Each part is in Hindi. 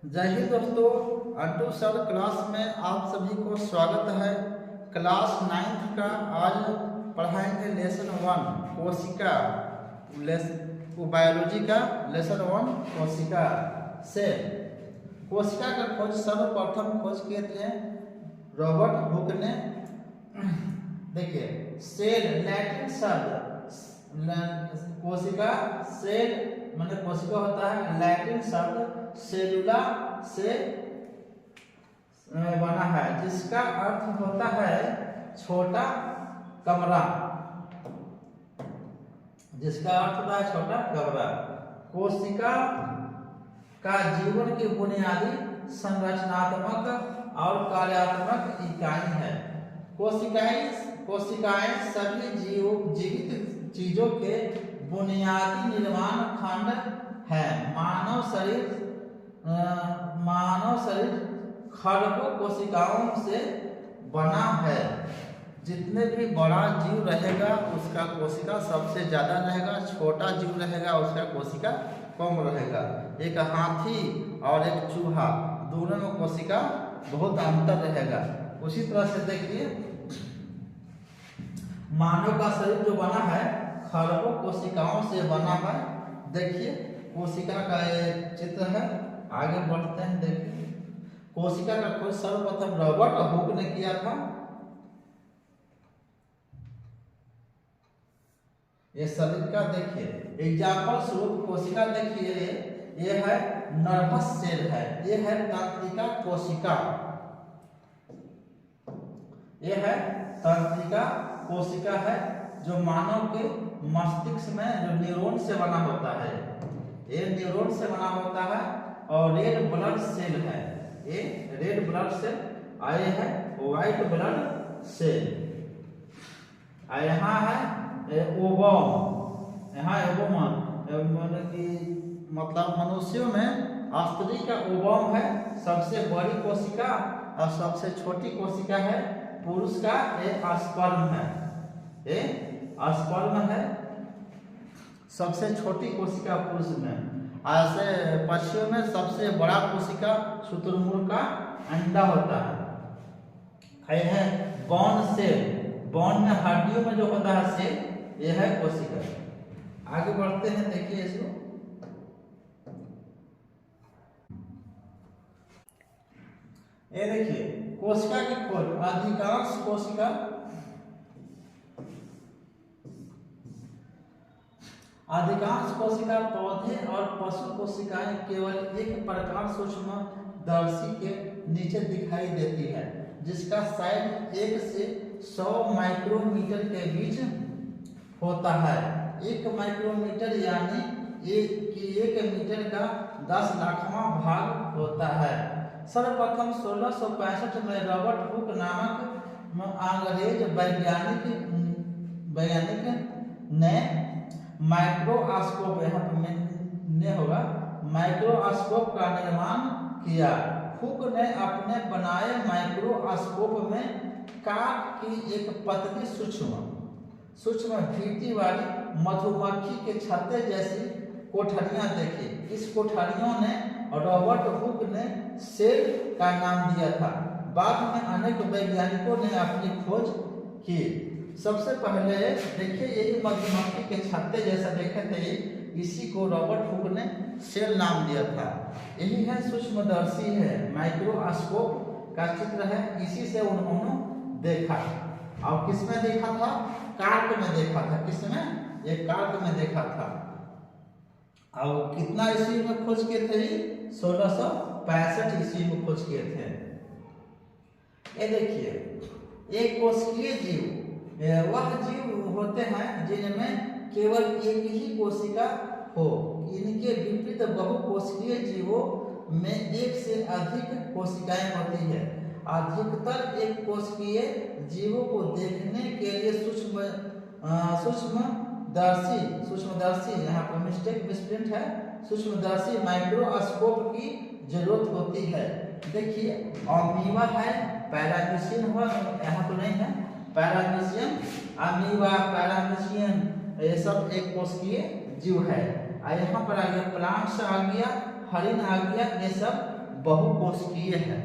जय हिंद दोस्तों। अंटू सर क्लास में आप सभी को स्वागत है। क्लास 9th का आज पढ़ाएंगे लेसन 1 कोशिका। बायोलॉजी का लेसन 1 कोशिका से। कोशिका का खोज सर्वप्रथम खोज किए थे रॉबर्ट हुक ने। देखिए सेल लैटिन शब्द कोशिका, सेल मतलब कोशिका होता है, लैटिन शब्द सेलुला से बना है जिसका अर्थ होता है छोटा कमरा, जिसका अर्थ होता है छोटा कमरा। कोशिका का जीवन की बुनियादी संरचनात्मक और कार्यात्मक इकाई है। कोशिकाएं सभी जीवित चीजों के बुनियादी निर्माण खंड है। मानव शरीर खरबों कोशिकाओं से बना है। जितने भी बड़ा जीव रहेगा उसका कोशिका सबसे ज्यादा रहेगा, छोटा जीव रहेगा उसका कोशिका कम रहेगा। एक हाथी और एक चूहा दोनों में कोशिका बहुत अंतर रहेगा। उसी तरह से देखिए मानव का शरीर जो बना है खरबों कोशिकाओं से बना है। देखिए कोशिका का एक चित्र है, आगे बढ़ते हैं। देखिए कोशिका का खोज सर्वप्रथम रॉबर्ट हुक ने किया था। ये शरीर का देखिए एग्जाम्पल स्वरूप कोशिका देखिए, ये है नर्वस सेल है, ये है तंत्रिका कोशिका, ये है तंत्रिका कोशिका है जो मानव के मस्तिष्क में जो न्यूरॉन से बना होता है, ये न्यूरॉन से बना होता है। और रेड ब्लड सेल है, ये रेड ब्लड सेल, आए है व्हाइट ब्लड सेल। यहाँ है ओवम, यहाँ ओवम मतलब मनुष्यों में स्त्री का ओवम है सबसे बड़ी कोशिका और सबसे छोटी कोशिका है। पुरुष का ये स्पर्म है, ये स्पर्म है सबसे छोटी कोशिका पुरुष में। ऐसे पक्षियों में सबसे बड़ा कोशिका शुतुरमुर्ग का अंडा होता है। है बोन सेल, बोन में हड्डियों में जो होता है सेल, यह है कोशिका। आगे बढ़ते हैं, देखिए इसको। ये देखिए कोशिका की खोज। अधिकांश कोशिका पौधे और पशु कोशिकाएं केवल एक प्रकार सूक्ष्मदर्शी के नीचे दिखाई देती है जिसका साइज 1 से 100 माइक्रोमीटर के बीच होता है। 1 माइक्रोमीटर यानी 1 मीटर का 10 लाखवां भाग होता है। सर्वप्रथम 1665 में रॉबर्ट हुक नामक अंग्रेज वैज्ञानिक ने माइक्रोस्कोप, यहाँ पे होगा, माइक्रोस्कोप का निर्माण किया। हुक ने अपने बनाए माइक्रोस्कोप में काट की एक पतली सूक्ष्म फीती वाली मधुमक्खी के छत्ते जैसी कोठरियां देखी। इस कोठरियों ने रॉबर्ट हुक ने सेल का नाम दिया था। बाद में अनेक वैज्ञानिकों ने अपनी खोज की। सबसे पहले देखिए यही मधुमक्खी के छत्ते जैसा देखे थे, इसी को रॉबर्ट हुक ने सेल नाम दिया था। यही है सूक्ष्मदर्शी है, माइक्रोस्कोप का चित्र है, इसी से उन्होंने देखा। और किसमें देखा था? कार्क में देखा था। किसमें? ये कार्क में देखा था। और कितना ईस्वी में खोज किए थे? 1665 ईस्वी में खोज किए थे। ये देखिए एक कोशिकीय जीव वह जीव होते हैं जिनमें केवल एक ही कोशिका हो। इनके विपरीत बहुकोशिकीय जीवों में एक से अधिक कोशिकाएं होती है। अधिकतर एक कोशिकीय जीवों को देखने के लिए सूक्ष्मदर्शी यहाँ पर मिसप्रिंट है, सूक्ष्मदर्शी माइक्रोस्कोप की जरूरत होती है। देखिए अमीबा है, पैरामीशियन हुआ, यहाँ तो नहीं है, पैरामीशियन, अमीबा, पैरामीशियन, ये सब एक कोशिकीय जीव है। यहाँ पर आ गया प्लांट्स, आ गया हरिण, आ गया, ये सब बहुकोशिकीय है।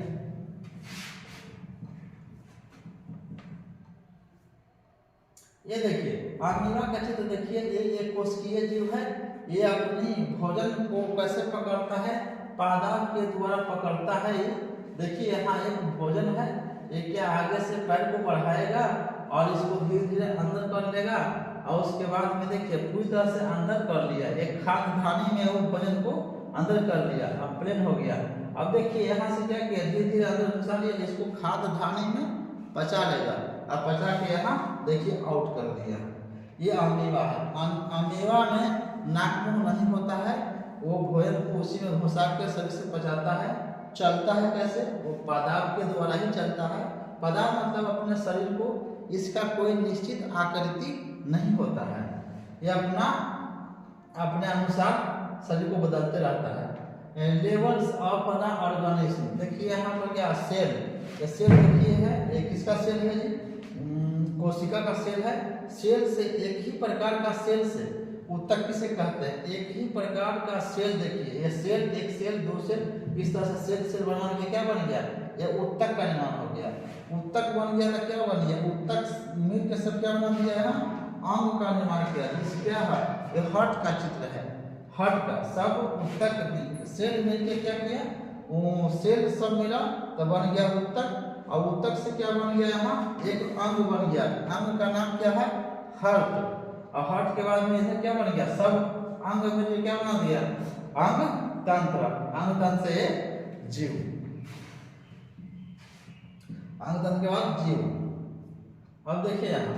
ये देखिए अमीबा का चित्र देखिए, ये एक कोशिकीय जीव है। ये अपनी भोजन को कैसे पकड़ता है? पादप के द्वारा पकड़ता है। देखिए यहाँ एक भोजन है, ये क्या आगे से पैर को बढ़ाएगा और इसको धीरे धीरे अंदर कर लेगा और उसके बाद में देखिए पूरी तरह से अंदर कर लिया, एक खाद्यधानी में वो भोजन को अंदर कर लिया, अब प्लेन हो गया। अब देखिए यहाँ से क्या किया, धीरे धीरे अंदर घुसा लिया, इसको खाद्यधानी में पचा लेगा, अब पचा के यहाँ देखिए आउट कर दिया। ये अमीबा है। अमीबा में नाक मुंह नहीं होता है, वो भोजन को उसी में घुसा के शरीर से पचाता है। चलता है कैसे? वो पादाप के द्वारा ही चलता है। पादाप मतलब अपने शरीर को, इसका कोई निश्चित आकृति नहीं होता है, ये अपने अनुसार शरीर को बदलते रहता है। लेवल्स ऑफ एन ऑर्गेनिज्म, देखिए यहाँ पर क्या सेल, ये सेल देखिए है, ये किसका सेल है जी? कोशिका का सेल है। सेल से एक ही प्रकार का सेल से उत्तक किसे कहते हैं? एक ही प्रकार का सेल देखिए, ये सेल एक सेल दो सेल, इस तरह से सेल बना के क्या बन गया? ये उत्तक का निर्माण हो गया। उत्तक बन गया तो क्या बन गया? उत्तक मिल के सब क्या बना दिया है? अंग का निर्माण किया। जिस क्या है? ये हार्ट का चित्र है, हार्ट का सब उत्तक सेल मिलके क्या किया? वो सेल सब मिला तो बन गया उत्तक, और उत्तक से क्या बन गया? यहाँ एक अंग बन गया। अंग का नाम क्या है? हार्ट। और हार्ट के बाद में इधर क्या बन गया? सब अंग में क्या बना दिया? अंग तंत्र। अंग तंत्र से जीव, अंग तंत्र के बाद जीव। अब देखिए यहाँ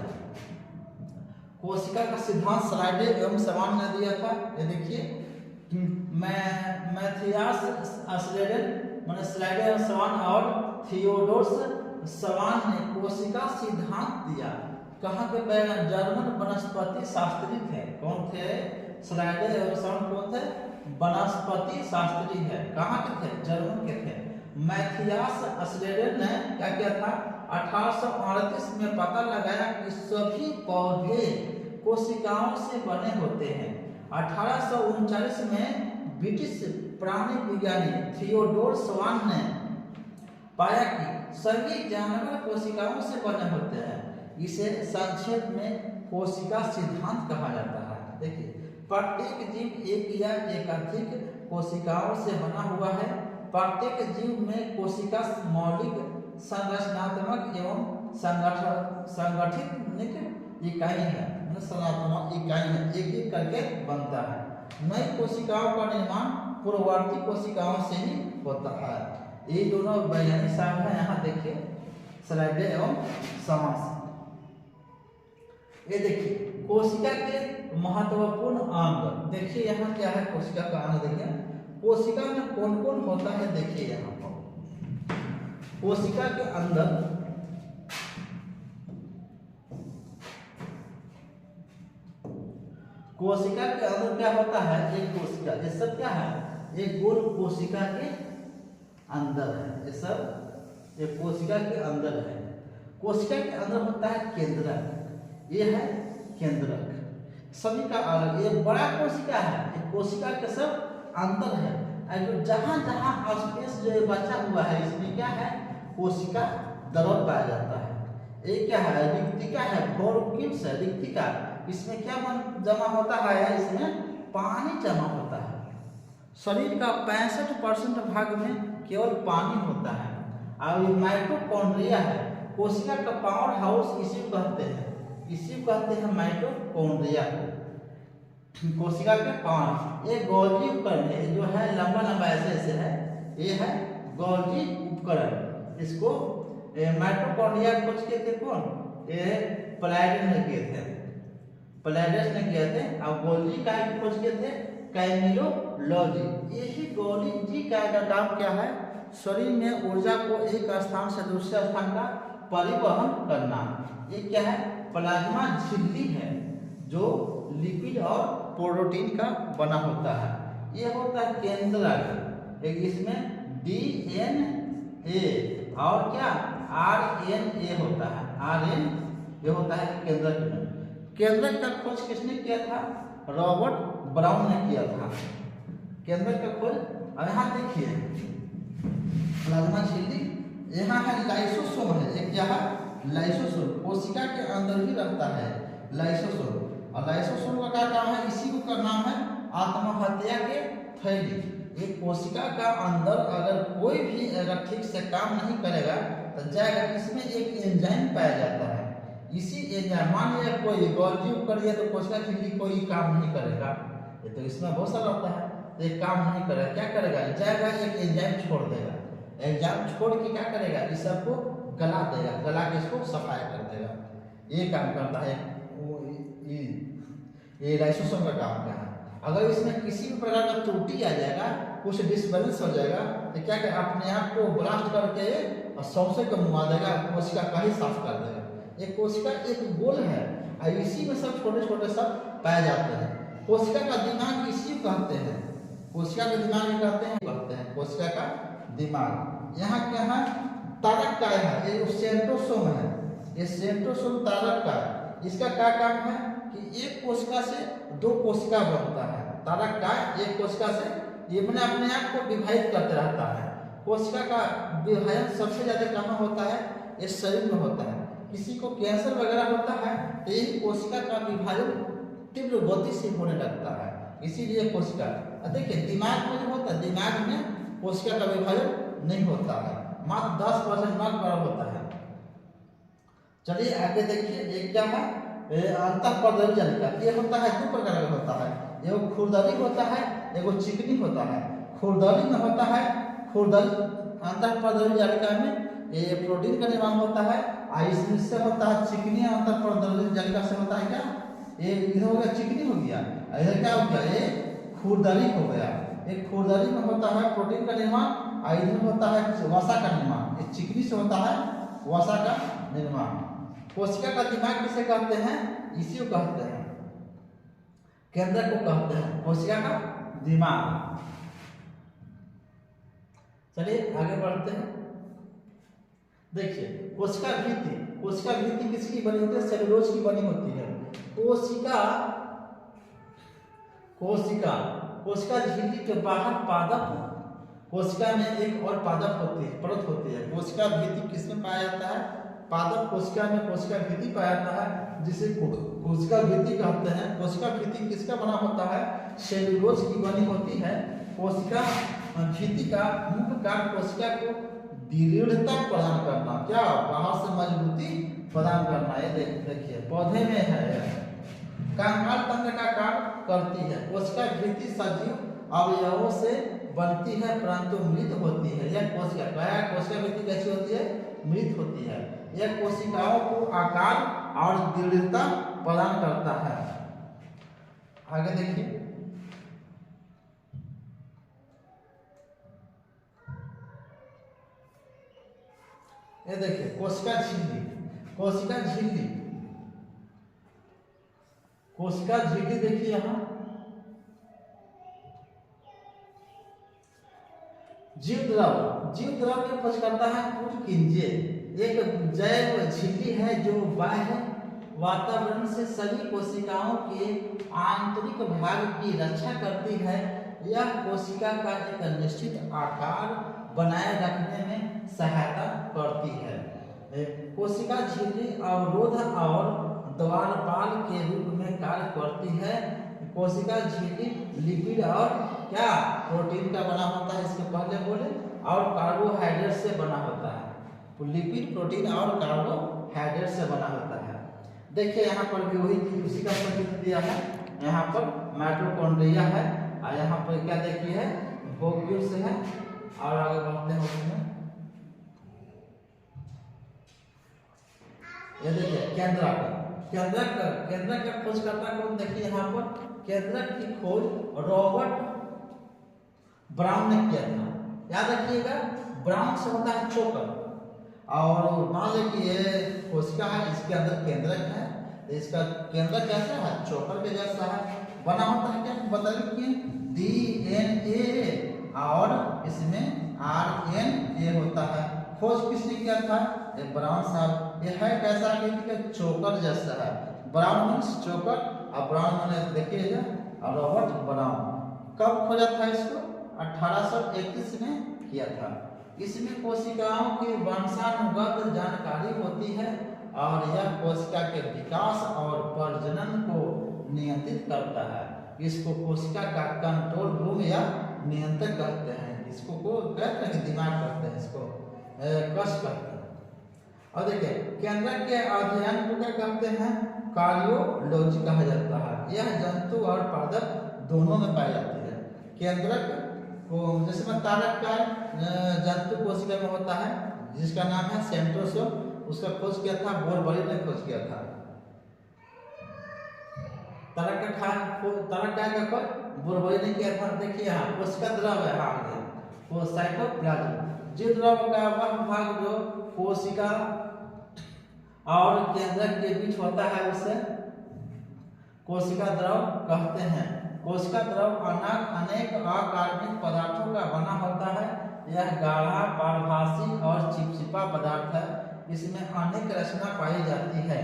कोशिका का सिद्धांत स्लाइडे एवं समान ने दिया था। ये देखिए मैथियास अस्लेडन माने स्लाइडे एवं समान और थियोडोर सवान ने कोशिका सिद्धांत दिया। कहाँ के? जर्मन वनस्पति शास्त्री थे। कौन थे? स्लाइडे एवं सवान कौन थे? वनस्पति शास्त्री है। कहाँ के थे? जर्मन के थे। मैथियास अस्लेडन ने क्या किया था? 1838 में पता लगाया कि सभी पौधे कोशिकाओं से बने होते हैं। 1839 में ब्रिटिश प्राणी विज्ञानी थियोडोर सवान ने पाया कि सभी जानवर कोशिकाओं से बने होते हैं। इसे संक्षेप में कोशिका सिद्धांत कहा जाता है। देखिए प्रत्येक जीव एक या एकाधिक कोशिकाओं से बना हुआ है। प्रत्येक जीव में कोशिका मौलिक संरचनात्मक एवं संगठित इकाई है, संरचनात्मक इकाई है, एक एक करके बनता है। नई कोशिकाओं का निर्माण पूर्ववर्ती कोशिकाओं से ही होता है। ये दोनों वैज्ञानिक साहब हैं। यहाँ देखिए स्लाइडे एवं समास। ये देखिए कोशिका के महत्वपूर्ण अंग, देखिए यहाँ क्या है? कोशिका का अंग देखिए, कोशिका में कौन कौन होता है? देखिए यहाँ पर कोशिका के अंदर क्या होता है? एक कोशिका, ये सब क्या है? एक गोल कोशिका के अंदर है, ये सब एक कोशिका के अंदर है। कोशिका के अंदर होता है केंद्रक, ये है केंद्रक, सभी का अलग। ये बड़ा कोशिका है, ये कोशिका के सब अंदर है। जो जहां जहां स्पेस जो बचा हुआ है इसमें क्या है? कोशिका द्रव पाया जाता है। ये क्या है? रिक्तिका है, फोरकिल्स है रिक्तिका। इसमें क्या जमा होता है? इसमें पानी जमा होता है। शरीर का 65% भाग में केवल पानी होता है। और ये माइटोकॉन्ड्रिया है, कोशिका का पावर हाउस इसी को कहते हैं, इसी को कहते हैं माइटोकॉन्ड्रिया को। कोशिका के पांच, ये गोल्जी उपकरण है, जो है लंबा लंबा ऐसे ऐसे है, ये है गोल्जी उपकरण। इसको माइटोकॉन्ड्रिया खोज किए थे कौन? ये प्लाइडस ने किए थे, प्लाइडस ने किए थे। और गोल्जी का खोज किए थे कैमिलोलॉजी। यही गोल्जी का नाम क्या है? शरीर में ऊर्जा को एक स्थान से दूसरे स्थान का परिवहन करना। ये क्या है? प्लाज्मा झिल्ली है जो लिपिड और प्रोटीन का बना होता है। ये होता है केंद्रक, एक इसमें DNA और क्या RNA होता है, RN ये होता है केंद्रक में। केंद्रक का खोज किसने किया था? रॉबर्ट ब्राउन ने किया था केंद्रक का खोज। और यहाँ देखिए प्लाज्मा झिल्ली। यहाँ है लाइसोसोम है, एक क्या है लाइसोसोम, कोशिका के अंदर ही रहता है लाइसोसोम। और लाइसोसोम का क्या काम है, इसी को का नाम है आत्महत्या के थैली। एक कोशिका का अंदर अगर कोई भी अगर ठीक से काम नहीं करेगा तो जाएगा, इसमें एक एंजाइम पाया जाता है। इसी एंजाइम, मान लिया कोई गोल्जी कर दिया तो कोशिका झिल्ली कोई काम नहीं करेगा, ये तो इसमें बहुत सारा होता है, तो एक काम नहीं करेगा, क्या करेगा, जाएगा एक एंजाइम छोड़ देगा, एंजाइम छोड़ के क्या करेगा, इस सबको गला देगा, गला के इसको सफाई कर देगा, ये काम करता है। ये लाइसोसोम का काम क्या है। अगर इसमें किसी भी प्रकार का त्रुटि आ जाएगा, कुछ डिसबैलेंस हो जाएगा तो क्या करेगा, अपने आप को ब्लास्ट करके और सौंसे को मुआ देगा, कोशिका का ही साफ कर देगा। एक कोशिका एक गोल है और इसी में सब छोटे छोटे सब पाए जाते हैं। कोशिका का दिमाग इसी को कहते हैं, कोशिका का दिमाग कहते हैं कोशिका का दिमाग। यहाँ क्या है, तारक काय है, ये सेंट्रोसोम है, ये सेंट्रोसोम तारक काय। इसका क्या काम है कि एक कोशिका से दो कोशिका बनता है। तारक काय एक कोशिका से ये अपने आप को विभाजित करते रहता है। कोशिका का विभाजन सबसे ज्यादा कहाँ होता है, इस शरीर में होता है। किसी को कैंसर वगैरह होता है तो यही कोशिका का विभाजन तीव्र गति से होने लगता है, इसीलिए कोशिका। देखिए दिमाग में जो होता है, दिमाग में कोशिका का विभाजन नहीं होता है, मात्र 10% दिमाग बड़ा होता है। चलिए आगे देखिए, एक क्या है अंतःपरदरी जालिका। ये होता है दो प्रकार का होता है, एगो खुरदरी होता है, एगो चिकनी होता है। खुरदरी में होता है, खुरदरी अंतःपरदरी जालिका में ये प्रोटीन का निर्माण होता है, इससे होता है चिकनी अंतःपरदरी जालिका से होता है क्या, ये इधर हो गया चिकनी हो गया, इधर क्या हो गया, ये खुरदरी हो गया। एक खुरदरी में होता है प्रोटीन का निर्माण और इधर होता है वसा का निर्माण। इस चिकनी से होता है वसा का निर्माण। कोशिका का दिमाग किसे कहते हैं, इसी को कहते हैं, केंद्र को कहते हैं कोशिका का दिमाग। चलिए आगे बढ़ते हैं। देखिए कोशिका भित्ति, कोशिका भित्ति किसकी बनी होती है, सेलुलोज की बनी होती है। कोशिका झिल्ली के बाहर पादप, कोशिका में एक और पादप होती है, परत होती है। कोशिका भित्ति किसमें पाया जाता है, पादप कोशिका में कोशिका भित्ति पाया जाता है, जिसे कोशिका भित्ति कहते हैं। कोशिका भित्ति किसका बना होता है, सेलुलोज की बनी होती है। कोशिका भित्ति का मुख्य कार्य कोशिका को दृढ़ता प्रदान करना, क्या बाहर से मजबूती प्रदान करना। ये देखिए पौधे में है, कंकाल तंत्र का कार्य करती है। कोशिका भित्ति सजीव अवयवों से बनती है परंतु मृत होती है। यह कोशिका भित्ति कैसी होती है, मृत होती है। यह कोशिकाओं को आकार और दृढ़ता प्रदान करता है। आगे देखिए, ये देखिए कोशिका झिल्ली, कोशिका झिल्ली, कोशिका झिल्ली देखिए यहाँ जीव द्रव के खोज करता है पुटकिंजे। एक जैव झिल्ली है जो बाह्य वातावरण से सभी कोशिकाओं के आंतरिक भाग की रक्षा करती है। यह कोशिका का एक निश्चित आकार बनाए रखने में सहायता करती है। कोशिका झिल्ली अवरोध और द्वारपाल के रूप में कार्य करती है। कोशिका झिल्ली लिपिड और क्या प्रोटीन का बना होता है, इसके पहले बोले, और कार्बोहाइड्रेट से बना होता है। तो लिपिड, प्रोटीन और कार्बोहाइड्रेट से बना होता है। देखिए यहाँ पर भी वही उसी का प्रतिनिधित्व दिया है। यहाँ पर माइटोकॉन्ड्रिया है और यहाँ पर क्या देखिए है, वोक्यूल्स है। और आगे बढ़ते हैं उसमें, ये देखिए केंद्रक का खोज करता कौन, देखिए यहाँ पर केंद्रक की खोज रॉबर्ट ब्राउन ने किया था। याद रखिएगा, ब्राउन से होता है चोकर। और मान लीजिए ये कोशिका है, इसके अंदर केंद्रक है, तो इसका केंद्रक कैसा है, चोकर के जैसा है। बना होता है क्या, बताइए, DNA और इसमें RNA होता है। खोज किसने किया था, ब्राउन साहब। ये है कैसा, चोकर जैसा है। ब्राउन मीन्स चोकर और ब्राउन मैंने देखिएगा और रॉबर्ट ब्राउन। कब खोजा था इसको, 1831 में किया था। इसमें कोशिकाओं की वंशानुगत जानकारी होती है और यह कोशिका के विकास और प्रजनन को नियंत्रित करता है। इसको कोशिका का कंट्रोल रूम या नियंत्रक कहते हैं। इसको कहते हैं दिमाग कहते हैं, इसको कश कहते हैं। और देखिए केंद्रक के अध्ययन को क्या कहते हैं? कार्डियोलॉजी कहा जाता है। यह जंतु और पादप दोनों में पाई जाती है। केंद्रक को जैसे में तारक का जंतु कोशिका में होता है जिसका नाम है सेंट्रोसोम, उसका खोज किया था बोरबरी ने खोज किया था। तारक का बोरबरी ने किया था। देखिए यहाँ कोशिका द्रव है, हाँ वो साइटोप्लाज्म। जीव द्रव का वह भाग जो कोशिका और केंद्रक के बीच होता है उसे कोशिका द्रव कहते हैं। कोशिका द्रव अनेक अकार्बनिक पदार्थों का बना होता है। यह गाढ़ा, पारभासी और चिपचिपा पदार्थ है। इसमें अनेक रचना पाई जाती है।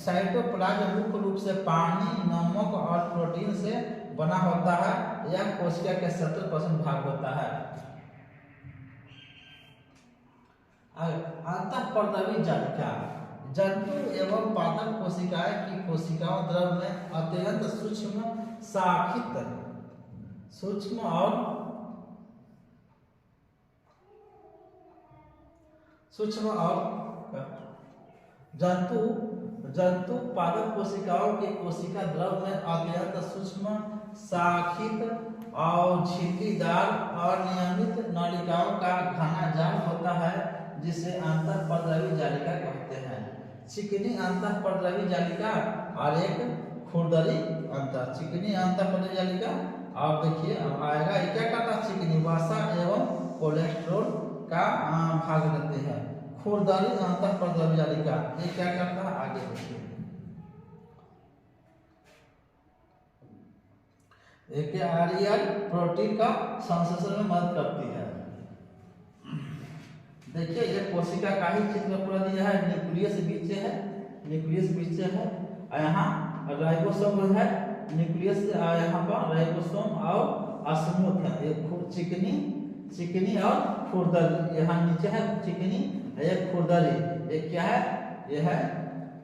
साइटोप्लाज्म मुख्य रूप से पानी, नमक और प्रोटीन से बना होता है। यह कोशिका के 70% भाग होता है। अंतःपर्दवी जालिका जंतु एवं पादप कोशिकाएं की कोशिकाओं द्रव में अत्यंत सूक्ष्म शाखित और जंतु पादप कोशिकाओं के कोशिका द्रव में अत्यंत सूक्ष्म शाखित और झिल्लीदार अनियमित नलिकाओं का घना जाल होता है जिसे अंतःपर्दवी जालिका कहते हैं। चिकनी अंतःपर्दवी जालिका और एक खुरदरी चिकनी अंतःपर्दवी जालिका। और देखिए आएगा ये क्या करता है? चिकनी वसा एवं कोलेस्ट्रॉल का भाग लेते हैं। खुरदरी अंतःपर्दवी जालिका ये क्या करता है? आगे देखिए एक आयरन प्रोटीन का संश्लेषण में मदद करती है। देखिए ये कोशिका का ही चित्र पूरा दिया है। न्यूक्लियस बीच है और यहाँ राइबोसोम है। न्यूक्लियस यहाँ पर राइबोसोम और स्मूथ है। ये चिकनी और खुरदरी यहाँ नीचे है चिकनी, एक खुरदरी। ये क्या है? ये है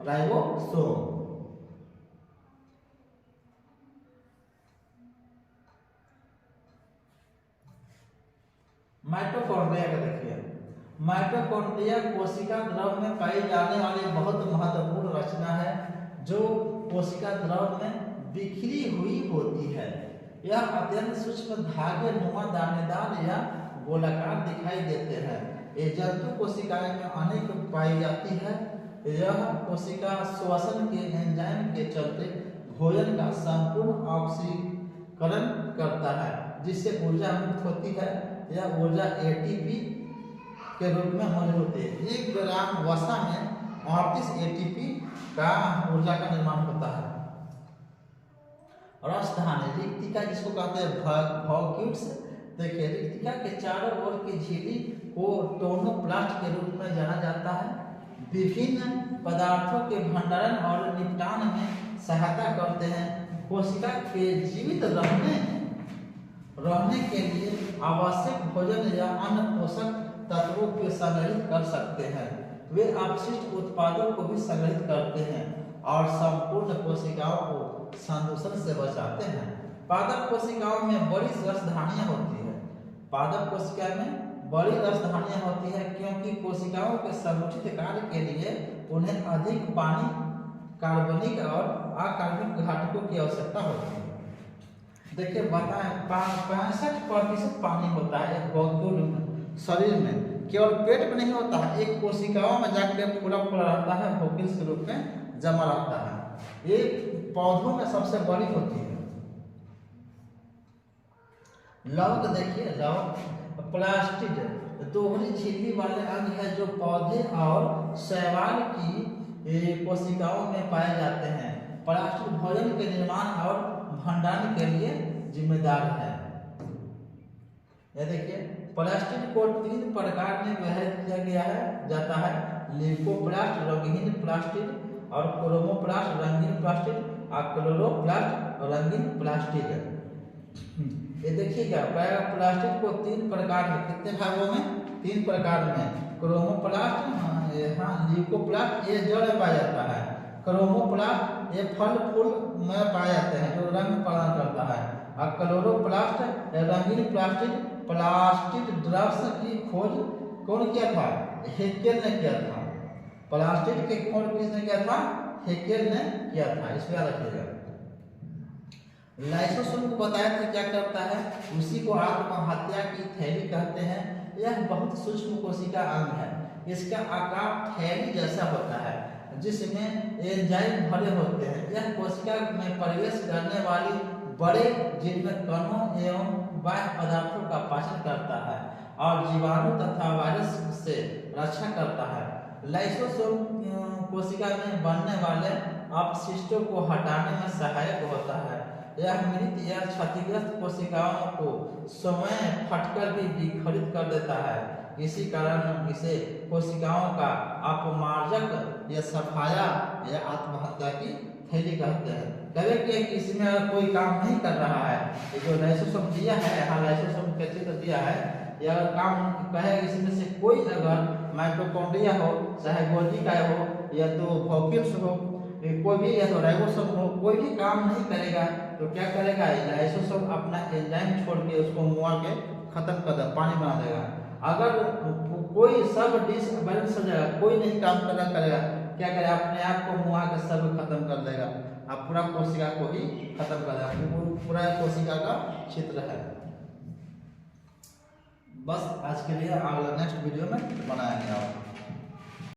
राइबोसोम। माइटोकॉन्ड्रिया का देखिए। माइटोकॉन्ड्रिया कोशिका द्रव में पाई जाने वाली बहुत महत्वपूर्ण रचना है जो कोशिका द्रव में बिखरी हुई होती है। यह अत्यंत सूक्ष्म धागे नुमा दानेदार या गोलाकार दिखाई देते हैं। ये जंतु कोशिकाएं में अनेक पाई जाती है। यह कोशिका श्वसन के एंजाइम के चलते भोजन का संपूर्ण ऑक्सीकरण करता है जिससे ऊर्जा मुक्त होती है। यह ऊर्जा एटीपी के रूप में मौजूद होती है। 1 ग्राम वसा में 38 एटीपी का ऊर्जा का निर्माण होता है। रसधानी रिक्तिका जिसको कहते हैं वॉक्यूल्स। देखिए रिक्तिका के चारों ओर की झिल्ली को टोनोप्लास्ट के रूप में जाना जाता है। विभिन्न पदार्थों के भंडारण और निपटान में सहायता करते हैं। कोशिका के जीवित रहने के लिए आवश्यक भोजन या अन्य पोषक तत्वों को संग्रहित कर सकते हैं। वे अपशिष्ट उत्पादों को भी संग्रहित करते हैं और संपूर्ण कोशिकाओं को संदूषण से बचाते हैं। पादप कोशिकाओं में बड़ी रसधानियां होती है। पादप कोशिका में बड़ी रसधानियां होती है क्योंकि कोशिकाओं के समुचित कार्य के लिए उन्हें अधिक पानी, कार्बनिक और अकार्बनिक घटकों की आवश्यकता होती है। देखिए बताएं 65% पानी होता है एक वॉक्यूल शरीर में। केवल पेट में नहीं होता है, एक कोशिकाओं में जाकर पूरा रहता है, वॉक्यूल्स के रूप में जमा रहता है। ये पौधों में सबसे बड़ी होती है। लवक देखिए, लवक प्लास्टिड दोहरी झिल्ली वाले अंग है जो पौधे और शैवाल की कोशिकाओं में पाए जाते हैं। प्लास्टिड भोजन के निर्माण और भंडारण के लिए जिम्मेदार है। यह देखिए प्लास्टिड को 3 प्रकार में विभाजित किया गया है जाता है। लिपोप्लास्ट रंगीन प्लास्टिड और क्रोमोप्लास्ट रंगीन प्लास्टिड और क्लोरोप्लास्ट रंगीन प्लास्टिड। ये देखिएगा प्लास्टिड को 3 प्रकार में कितने भागों में 3 प्रकार में, क्रोमोप्लास्ट, ल्यूकोप्लास्ट ये जड़ में पाया जाता है, क्रोमोप्लास्ट ये फल फूल में पाए जाते हैं जो रंग प्रदान करता है, और क्लोरोप्लास्ट रंगीन प्लास्टिक ड्रग्स की खोज कौन किया था? हेकेल ने किया था। प्लास्टिक की खोज किसने किया था? हेकेल ने किया था। इसको याद रखिएगा। लाइसोसोम को बताया था क्या करता है, उसी को आत्महत्या की थैली कहते हैं। यह बहुत सूक्ष्म कोशिका अंग है, इसका आकार थैली जैसा होता है जिसमें एंजाइम भरे होते हैं। यह कोशिका में प्रवेश करने वाली बड़े जिनमें कणों एवं बाह्य पदार्थों का पाचन करता है और जीवाणु तथा वायरस से रक्षा करता है। लाइसोसोम कोशिका में बनने वाले अपशिष्टों को हटाने में सहायक होता है। यह मृत या क्षतिग्रस्त कोशिकाओं को स्वयं फटकर भी विखंडित कर देता है। इसी कारण इसे कोशिकाओं का अपमार्जक या सफाया या आत्महत्या की थैली कहते हैं। कभी कि इसमें अगर कोई काम नहीं कर रहा है, ये जो लाइसोसोम दिया है, यहाँ लाइसोसोम का चित्र दिया है, या अगर काम कहे इसमें से कोई अगर माइटोकॉन्ड्रिया हो, चाहे गोल्गी का हो, या तो वोल्क्यूल्स हो, कोई भी, या तो राइबोसोम हो, कोई भी काम नहीं करेगा तो क्या करेगा? लाइसोसोम अपना एंजाइम छोड़ के उसको मुआ के खत्म कर देगा, पानी बना देगा। अगर कोई सब डिसबैलेंस हो जाएगा, कोई नहीं काम करना करेगा, क्या करेगा? अपने आप को मुआ के सब खत्म कर देगा, अब पूरा कोशिका को ही खत्म कर देगा। पूरा कोशिका का चित्र है। बस आज के लिए अगला नेक्स्ट वीडियो में बनाएंगे आप।